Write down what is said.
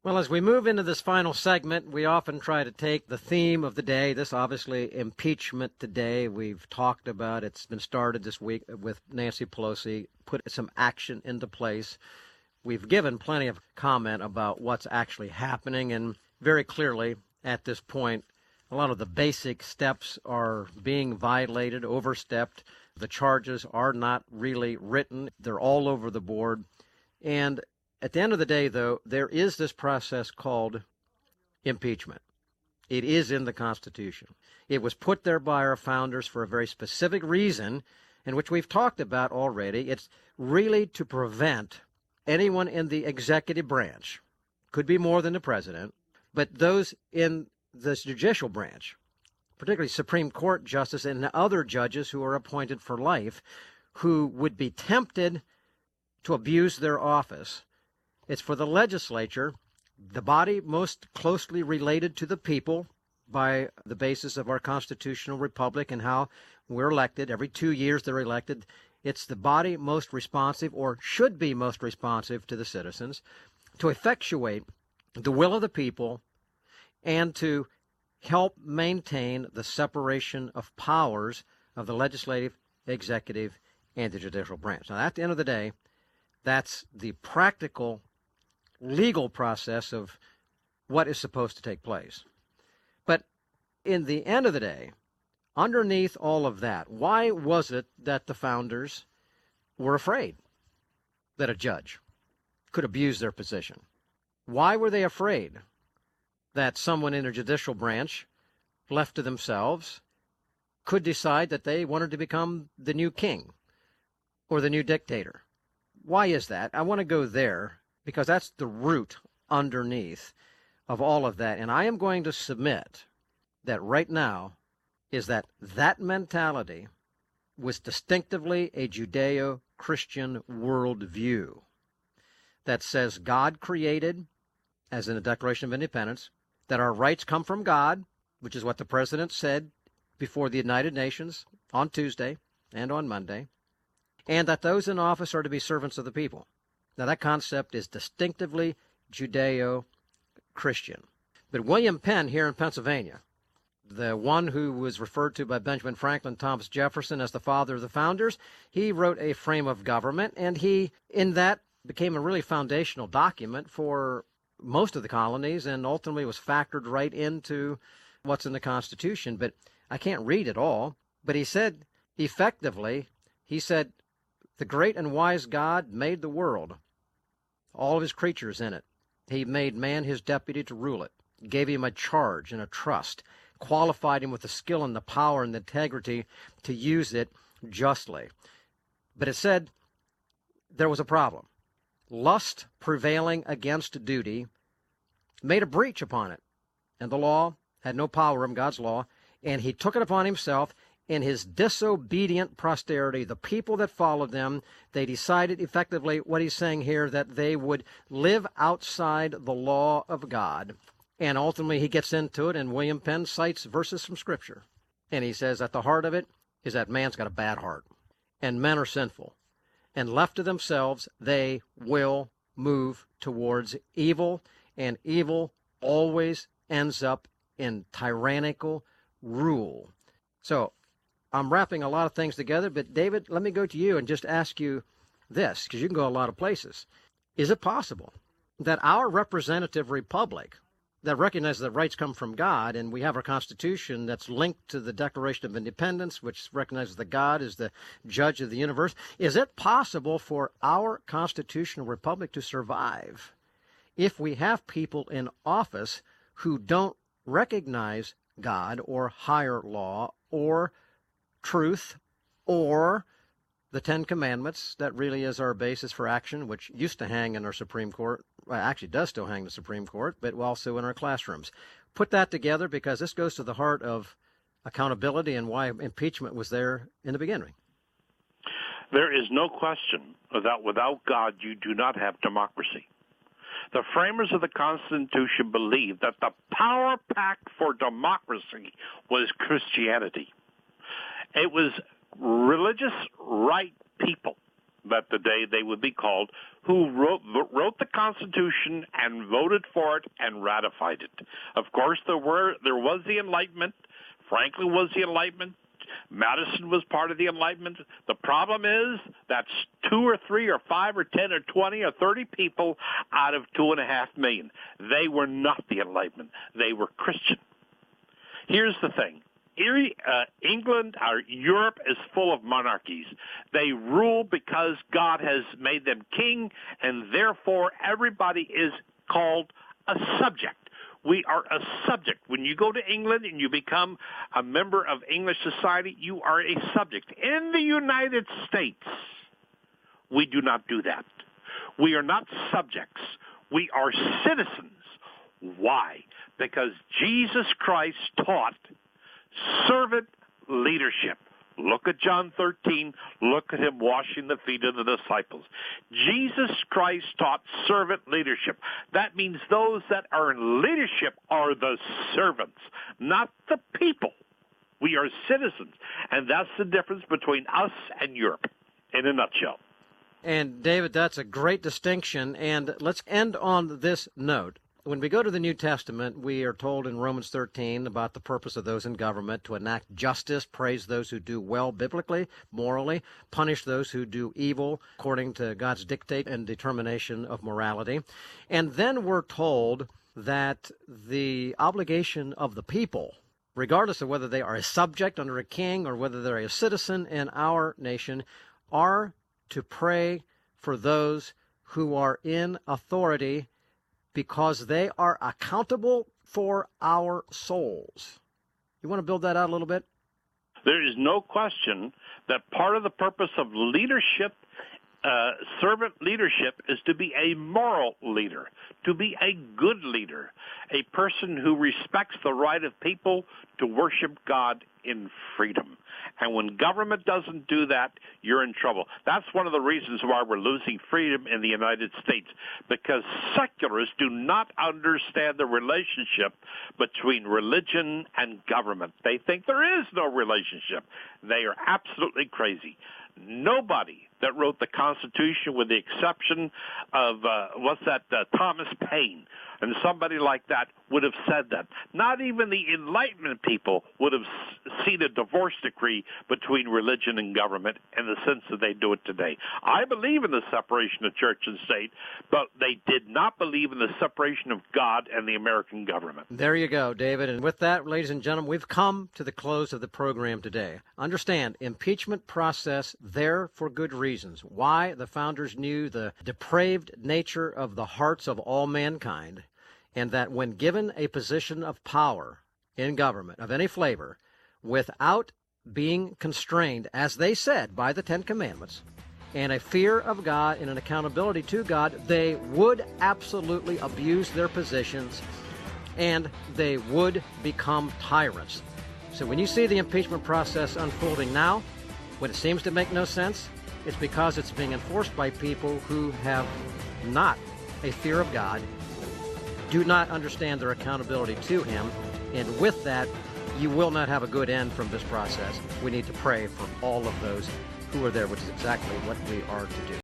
Well, as we move into this final segment, we often try to take the theme of the day. This obviously impeachment today. We've talked about it's been started this week with Nancy Pelosi, put some action into place. We've given plenty of comment about what's actually happening, and very clearly at this point, a lot of the basic steps are being violated, overstepped. The charges are not really written. They're all over the board. And at the end of the day, though, there is this process called impeachment. It is in the Constitution. It was put there by our founders for a very specific reason, in which we've talked about already. It's really to prevent anyone in the executive branch, could be more than the president, but those in the judicial branch, particularly Supreme Court justice and other judges who are appointed for life, who would be tempted to abuse their office. It's for the legislature, the body most closely related to the people by the basis of our constitutional republic and how we're elected. Every 2 years they're elected. It's the body most responsive, or should be most responsive, to the citizens, to effectuate the will of the people and to help maintain the separation of powers of the legislative, executive, and the judicial branch. Now, at the end of the day, that's the practical legal process of what is supposed to take place. But in the end of the day, underneath all of that, why was it that the founders were afraid that a judge could abuse their position? Why were they afraid that someone in a judicial branch, left to themselves, could decide that they wanted to become the new king or the new dictator? Why is that? I want to go there because that's the root underneath of all of that. And I am going to submit that right now is that mentality was distinctively a Judeo-Christian worldview that says God created, as in the Declaration of Independence, that our rights come from God, which is what the president said before the United Nations on Tuesday and on Monday, and that those in office are to be servants of the people. Now, that concept is distinctively Judeo-Christian. But William Penn here in Pennsylvania, the one who was referred to by Benjamin Franklin, Thomas Jefferson as the father of the founders, he wrote a frame of government, and he, in that, became a really foundational document for most of the colonies and ultimately was factored right into what's in the Constitution. But I can't read it all. But he said, effectively, he said, the great and wise God made the world, all of his creatures in it. He made man his deputy to rule it, gave him a charge and a trust, qualified him with the skill and the power and the integrity to use it justly. But it said there was a problem. Lust prevailing against duty made a breach upon it, and the law had no power of God's law, and he took it upon himself. In his disobedient posterity, the people that followed them, they decided effectively what he's saying here, that they would live outside the law of God. And ultimately he gets into it, and William Penn cites verses from Scripture. And he says at the heart of it is that man's got a bad heart, and men are sinful. And left to themselves, they will move towards evil, and evil always ends up in tyrannical rule. So I'm wrapping a lot of things together, but David, let me go to you and just ask you this, because you can go a lot of places. Is it possible that our representative republic that recognizes that rights come from God, and we have our Constitution that's linked to the Declaration of Independence, which recognizes that God is the judge of the universe, is it possible for our constitutional republic to survive if we have people in office who don't recognize God or higher law or truth or the Ten Commandments that really is our basis for action, which used to hang in our Supreme Court, well, actually does still hang in the Supreme Court, but also in our classrooms? Put that together, because this goes to the heart of accountability and why impeachment was there in the beginning. There is no question that without God you do not have democracy. The framers of the Constitution believed that the power pack for democracy was Christianity. It was religious right people that today they would be called, who wrote the Constitution and voted for it and ratified it. Of course, there was the Enlightenment. Franklin was the Enlightenment. Madison was part of the Enlightenment. The problem is that's 2 or 3 or 5 or 10 or 20 or 30 people out of 2.5 million. They were not the Enlightenment. They were Christian. Here's the thing. England or Europe is full of monarchies. They rule because God has made them king, and therefore everybody is called a subject. We are a subject. When you go to England and you become a member of English society, you are a subject. In the United States, we do not do that. We are not subjects. We are citizens. Why? Because Jesus Christ taught servant leadership. Look at John 13. Look at him washing the feet of the disciples. Jesus Christ taught servant leadership. That means those that are in leadership are the servants, not the people. We are citizens, and that's the difference between us and Europe, in a nutshell. And, David, that's a great distinction, and let's end on this note. When we go to the New Testament, we are told in Romans 13 about the purpose of those in government to enact justice, praise those who do well biblically, morally, punish those who do evil according to God's dictate and determination of morality. And then we're told that the obligation of the people, regardless of whether they are a subject under a king or whether they're a citizen in our nation, are to pray for those who are in authority because they are accountable for our souls. You want to build that out a little bit? There is no question that part of the purpose of leadership, servant leadership, is to be a moral leader, to be a good leader, a person who respects the right of people to worship God in freedom. And when government doesn't do that, you're in trouble. That's one of the reasons why we're losing freedom in the United States, because secularists do not understand the relationship between religion and government. They think there is no relationship. They are absolutely crazy. Nobody that wrote the Constitution, with the exception of, Thomas Paine, and somebody like that would have said that. Not even the Enlightenment people would have seen a divorce decree between religion and government in the sense that they do it today. I believe in the separation of church and state, but they did not believe in the separation of God and the American government. There you go, David. And with that, ladies and gentlemen, we've come to the close of the program today. Understand, impeachment process there for good reasons. Why the founders knew the depraved nature of the hearts of all mankind, and that when given a position of power in government of any flavor, without being constrained, as they said, by the Ten Commandments, and a fear of God and an accountability to God, they would absolutely abuse their positions and they would become tyrants. So when you see the impeachment process unfolding now, when it seems to make no sense, it's because it's being enforced by people who have not a fear of God, do not understand their accountability to Him, and with that, you will not have a good end from this process. We need to pray for all of those who are there, which is exactly what we are to do.